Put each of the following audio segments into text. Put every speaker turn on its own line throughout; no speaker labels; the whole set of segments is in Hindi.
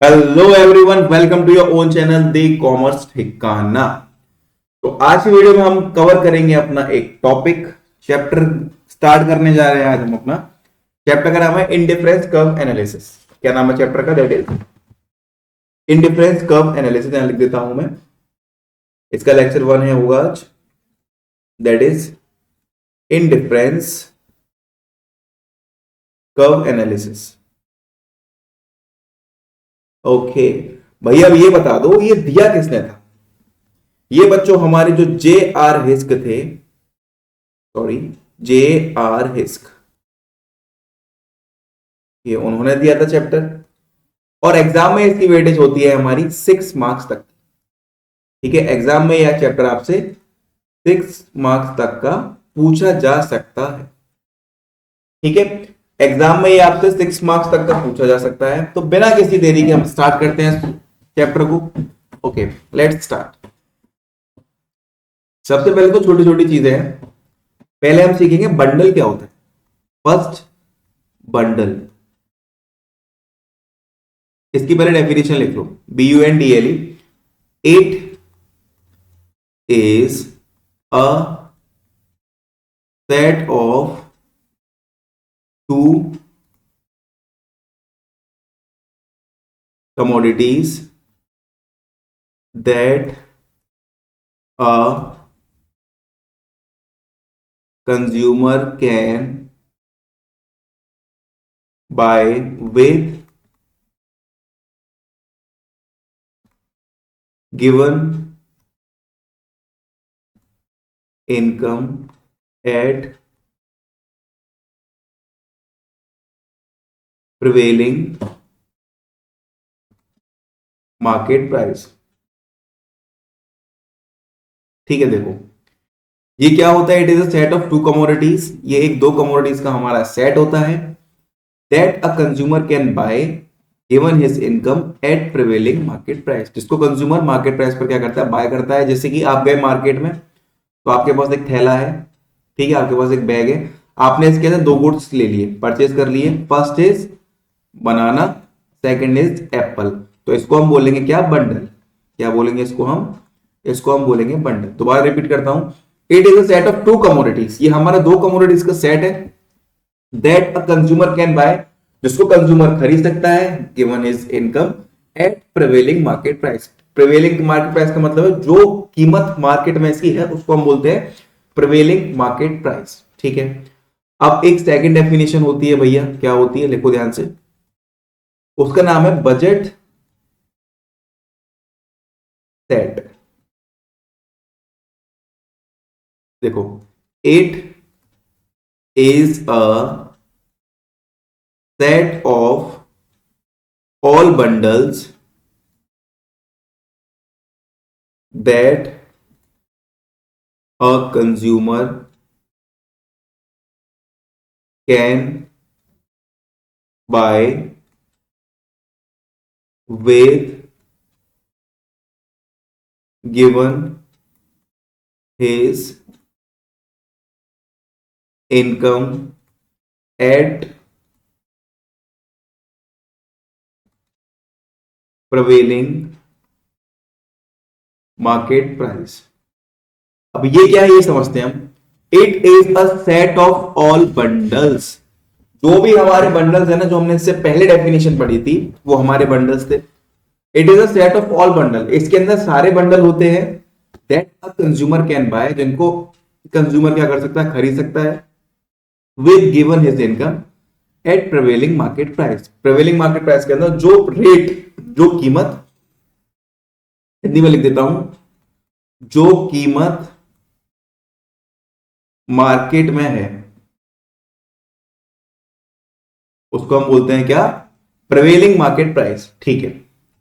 Hello everyone, welcome to your own channel the commerce Thikana. तो आज की वीडियो में हम कवर करेंगे अपना एक टॉपिक चैप्टर स्टार्ट करने जा रहे हैं। आज हम अपना चैप्टर का नाम है इंडिफरेंस कर्व एनालिसिस। क्या नाम है चैप्टर का? That is indifference curve analysis. यहां लिख देता हूं मैं। इसका लेक्चर 1 है होगा आज, that is indifference curve analysis. Okay भैया, अब ये बता दो ये दिया किसने था? ये बच्चों हमारे जो जे आर हिस्क थे, सॉरी, जे आर हिस्क, ये उन्होंने दिया था चैप्टर। और एग्जाम में इसकी वेटेज होती है हमारी 6 मार्क्स तक। ठीक है, एग्जाम में यह चैप्टर आपसे 6 मार्क्स तक का पूछा जा सकता है। ठीक है, एग्जाम में ये आपसे 6 मार्क्स तक का पूछा जा सकता है। तो बिना किसी देरी के हम स्टार्ट करते हैं चैप्टर को। Okay, let's start. सबसे पहले तो छोटी छोटी चीजें हैं। पहले हम सीखेंगे बंडल क्या होता है। फर्स्ट, बंडल, इसकी पहले डेफिनेशन लिख लो। BUNDLE, it is a set of two commodities that a consumer can buy with given income at prevailing market price। ठीक है, देखो ये क्या होता है। It is a set of to commodities. ये एक दो कमोडिटीज का हमारा सेट होता है। That a consumer can buy given his income eight prevailing market price, जिसको कंज्यूमर मार्केट प्राइस पर क्या करता है? बाय करता है। जैसे कि आप गए मार्केट में, तो आपके पास एक थैला है, ठीक है, आपके पास एक बैग है, आपने इसके अंदर दो गुड्स ले लिए, परचेज कर लिए। First is banana, second is Apple. तो इसको हम बोलेंगे क्या? बंडल। क्या बोलेंगे इसको हम? इसको हम बोलेंगे बंडल। दोबारा रिपीट करता हूं, it is a set of to commodities. ये हमारा दो कमोडिटीज का सेट है। That a consumer can buy, जिसको कंज्यूमर खरीद सकता है given his income eight prevailing market price. Prevailing market price का मतलब है जो कीमत मार्केट में इसकी है उसको हम बोलते हैं प्रिवेलिंग मार्केट प्राइस। ठीक है, अब एक सेकंड डेफिनेशन होती है भैया, क्या होती है? लिखो ध्यान से। उसका नाम है बजट सेट। देखो, it is a set of all bundles that a consumer can buy with given his income at prevailing market price। अब ये क्या है ये समझते हैं हम। It is a set of all bundles. जो भी हमारे बंडल्स है ना, जो हमने इससे पहले डेफिनेशन पढ़ी थी, वो हमारे बंडल्स थे। It is a set of all bundle, इसके अंदर सारे बंडल होते हैं। That a consumer can buy, जिनको कंज्यूमर क्या कर सकता है? खरीद सकता है। With given his income eight prevailing market price. Prevailing market price के अंदर जो रेट, जो कीमत, हिंदी में लिख देता हूं, जो कीमत मार्केट में है उसको हम बोलते हैं क्या? Prevailing market price. ठीक है,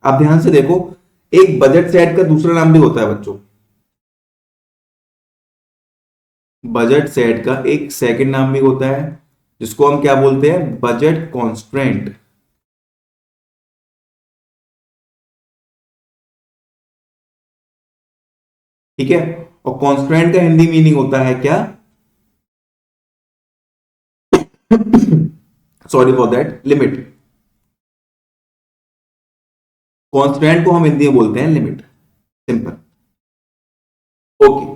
अब ध्यान से देखो, एक बजट सेट का दूसरा नाम भी होता है बच्चों। बजट सेट का एक सेकंड नाम भी होता है, जिसको हम क्या बोलते हैं? Budget constraint. ठीक है, और कॉन्स्ट्रेंट का हिंदी मीनिंग होता है क्या? Sorry for that, limit. Constant को हम हिंदी में बोलते हैं लिमिट, सिंपल। ओके,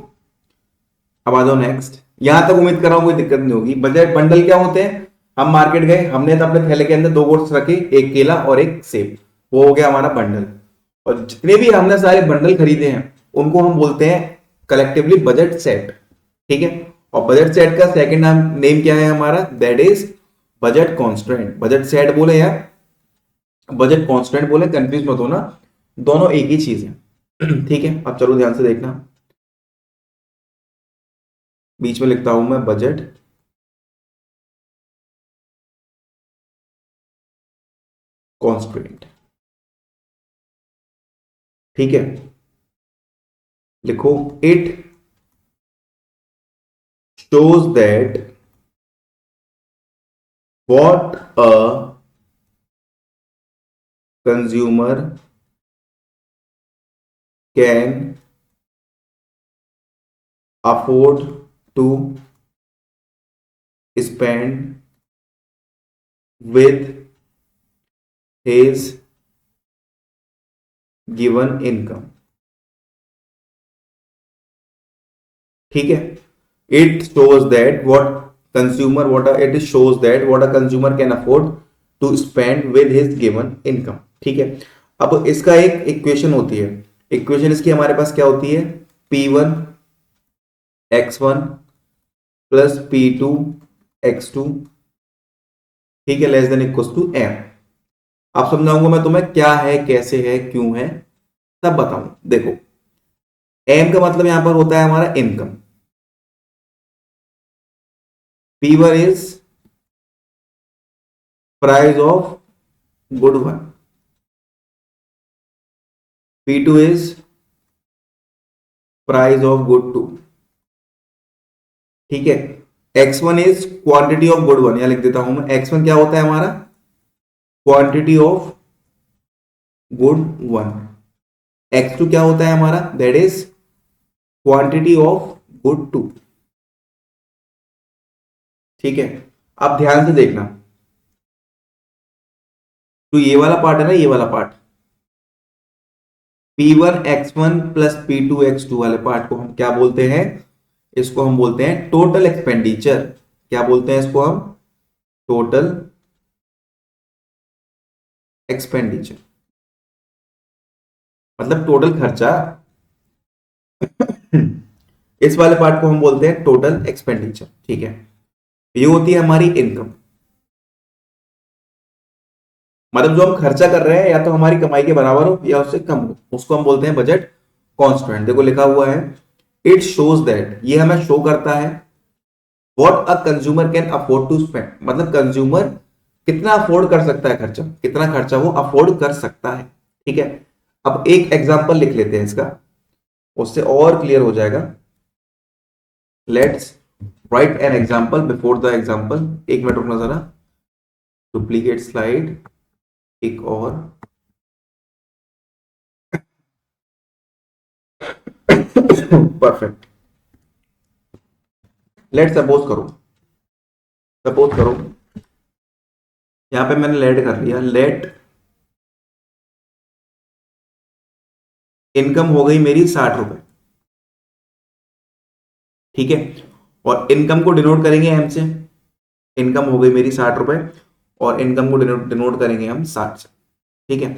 अब आ जाओ नेक्स्ट। यहां तक उम्मीद कर रहा हूं कोई दिक्कत नहीं होगी। बजट बंडल क्या होते हैं? हम मार्केट गए, हमने तो अपने थैले के अंदर दो गोट्स रखे, एक केला और एक सेब, वो हो गया हमारा बंडल। और जितने भी हमने सारे बंडल खरीदे हैं उनको हम बोलते हैं कलेक्टिवली बजट सेट, ठीक है। और बजट सेट का सेकंड नाम नेम क्या है हमारा? That is budget constant. Budget set बोले या बजट कॉन्स्टेंट बोले, कंफ्यूज मत होना, दोनों एक ही चीज है। ठीक है, अब चलो ध्यान से देखना, बीच में लिखता हूं मैं बजट कॉन्स्टेंट, ठीक है। लिखो, it shows that what a consumer can afford to spend with his given income, ठीक है। it shows that it shows that what a consumer can afford to spend with his given income, ठीक है। अब इसका एक इक्वेशन होती है, इक्वेशन इसकी हमारे पास क्या होती है? P1 x1 plus P2 x2, ठीक है, less than equal to m। अब समझाऊंगा मैं तुम्हें क्या है, कैसे है, क्यों है, तब बताऊं। देखो, m का मतलब यहां पर होता है हमारा income. P1 is price of good one, P2 is price of good two, ठीक है। X1 is quantity of good one, या लिख देता हूं मैं, X1 क्या होता है हमारा? Quantity of good one. X2 क्या होता है हमारा? That is quantity of good two, ठीक है। अब ध्यान से देखना, तो ये वाला पार्ट है ना, ये वाला part P1 x1 plus P2 x2 वाले पार्ट को हम क्या बोलते हैं? इसको हम बोलते हैं टोटल एक्सपेंडिचर। क्या बोलते हैं इसको हम? टोटल एक्सपेंडिचर, मतलब टोटल खर्चा। इस वाले पार्ट को हम बोलते हैं टोटल एक्सपेंडिचर, ठीक है। ये होती है हमारी इनकम, मतलब जो हम खर्चा कर रहे हैं या तो हमारी कमाई के बराबर हो या उससे कम हो, उसको हम बोलते हैं बजट कांस्टेंट। देखो लिखा हुआ है, इट शोज दैट, ये हमें शो करता है what a consumer can afford to spend, मतलब कंज्यूमर कितना अफोर्ड कर सकता है, खर्चा कितना खर्चा वो अफोर्ड कर सकता है, ठीक है। अब एक एग्जांपल लिख लेते हैं इसका, उससे और क्लियर हो जाएगा। Let's write an example before the example. एक मिनट रुकना जरा, डुप्लीकेट स्लाइड, एक और। परफेक्ट। लेट सपोज करो यहां पे मैंने लेट कर लिया, लेट इनकम हो गई मेरी 60 रुपए, ठीक है। और इनकम को डिनोट करेंगे एम से, इनकम हो गई मेरी 60 रुपए, और इनकम को डिनोट करेंगे हम 60 से, ठीक है।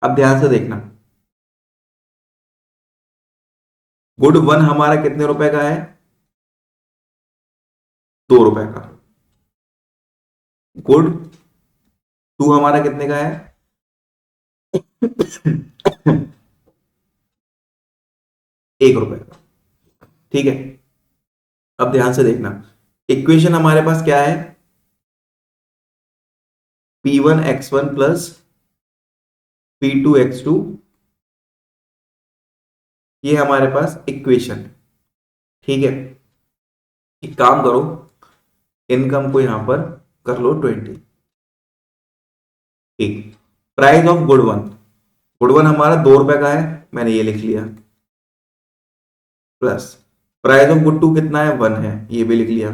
अब ध्यान से देखना, गुड वन हमारा कितने रुपए का है? 2 रुपए का। गुड टू हमारा कितने का है? 1 रुपए का, ठीक है। अब ध्यान से देखना, इक्वेशन हमारे पास क्या है? P1 x1 plus P2 x2, ये हमारे पास इक्वेशन है, ठीक है। एक काम करो, इनकम को यहां पर कर लो 20, ठीक। प्राइस ऑफ गुड वन हमारा 2 रुपए का है, मैंने ये लिख लिया, plus price of good two कितना है? 1 है, ये भी लिख लिया।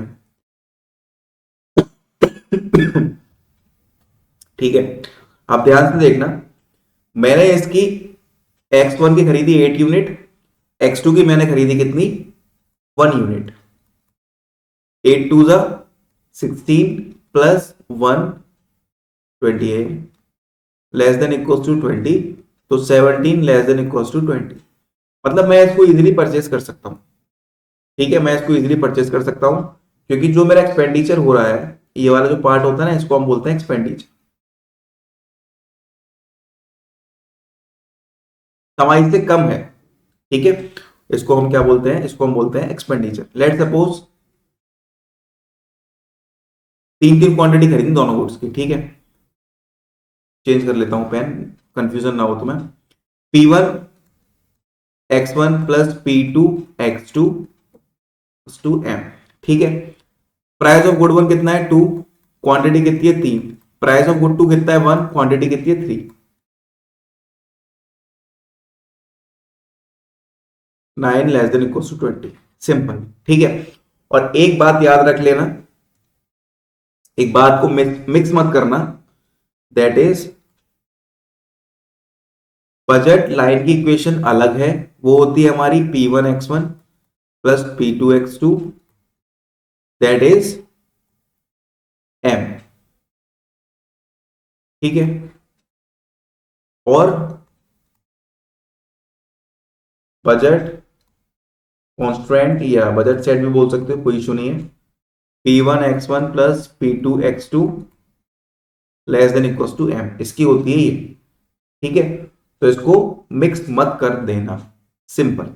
ठीक है, आप ध्यान से देखना, मैंने इसकी x1 की खरीदी 8 यूनिट, x2 की मैंने खरीदी कितनी 1 यूनिट। 8 टू ज़ा 16 plus 1 28 less than equals to 20, तो 17 लेस देन इक्वल्स टू 20। मतलब मैं इसको इजीली परचेस कर सकता हूं। ठीक है, मैं इसको इजीली परचेस कर सकता हूं क्योंकि जो मेरा एक्सपेंडिचर हो रहा है, ये वाला जो पार्ट होता है ना, इसको हम बोलते हैं एक्सपेंडिचर। कमाई से कम है। ठीक है, इसको हम क्या बोलते हैं, इसको हम बोलते हैं एक्सपेंडिचर। लेट सपोज तीन तीन क्वांटिटी खरीदी दोनों गुड्स की। ठीक है, चेंज कर लेता हूं पेन, कंफ्यूजन ना हो तुम्हें। P1 x1 plus P2 x2 m। ठीक है, प्राइस ऑफ गुड वन कितना है 2, क्वांटिटी कितनी है 3। प्राइस ऑफ गुड टू कितना है 1, क्वांटिटी कितनी है 3। 9 less than equal to 20। Simple. ठीक है, और एक बात याद रख लेना, एक बात को मिक्स मत करना, दैट इज बजट लाइन की इक्वेशन अलग है, वो होती है हमारी P1 x1 plus P2 x2, that is m। ठीक है, और बजट कॉन्स्टेंट या बजट सेट भी बोल सकते हो, कोई इशू नहीं है। P1 x1 plus P2 x2 less than equal to m, इसकी होती है ये। ठीक है, तो इसको मिक्स मत कर देना, सिंपल।